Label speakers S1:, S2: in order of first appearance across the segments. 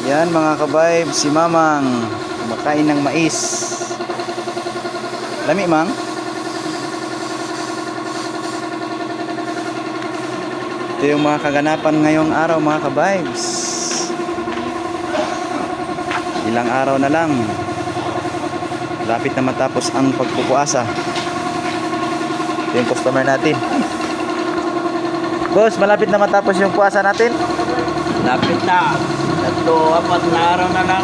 S1: Yan mga kabayb, si Mamang kumakain ng mais. Lami mang? Ito yung mga kaganapan ngayong araw mga kabaybs. Ilang araw na lang, lapit na matapos ang pagpupuasa. Ito yung customer natin. Boss, malapit na matapos yung puasa natin.
S2: Lapit na. 3-4 na araw na lang.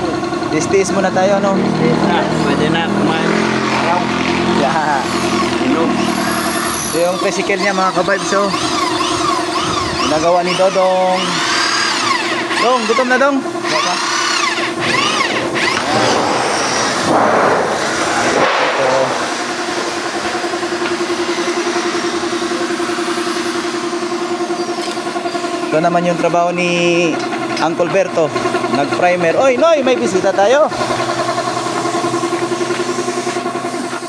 S1: Tiis muna tayo, no?
S2: Pwede na kumain. Araw.
S1: Yeah.
S2: Inom.
S1: Ito yung tricycle niya mga kabaybs. So, ginagawa ni Dodong. Dong, gutom na Dong. Ito. Ito naman yung trabaho ni Uncle Berto. Nag-primer. Oy, Noy, may bisita tayo.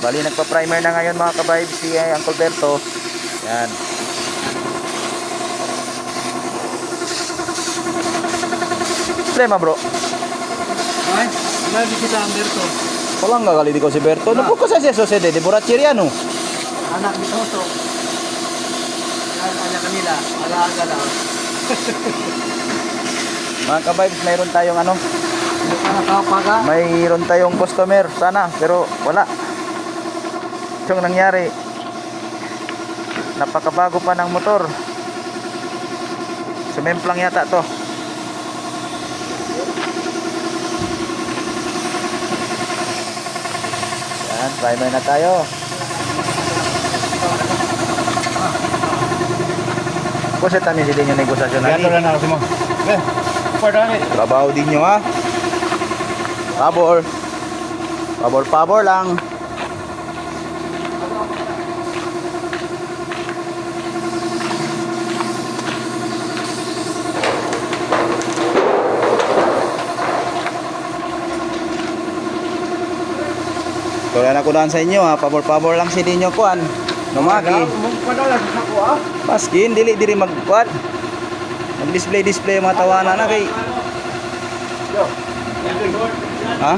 S1: Bali, nagpa-primer na ngayon mga kabaybs si Uncle Berto. Yan. Problema bro.
S2: Ay, may bisita ang Berto.
S1: Walang gagali di ko si Berto. Ano po ko sa sosede de Borracheriano?
S2: Anak ni Toto. Yan, kanya kanila. Alaga lang.
S1: Mga kabaybs, mayroon tayong ano?
S2: Nakapaga.
S1: Mayroon tayong customer sana pero wala. Yung nangyari, napakabago pa ng motor. Sumemplang yata to. Yan, primer na tayo. Kasi tamis din yung negosasyon natin.
S2: Gato lang ako si mo. Eh, pardon.
S1: Trabaho din nyo ha. Pabor. Pabor lang. Tulan ako daan sa inyo ha. Pabor lang si dinyo kuan. Numagi.
S2: Padala sa ko ah.
S1: Paskin, dili magkuan. Mag-display mga tawanan na kay. Ha?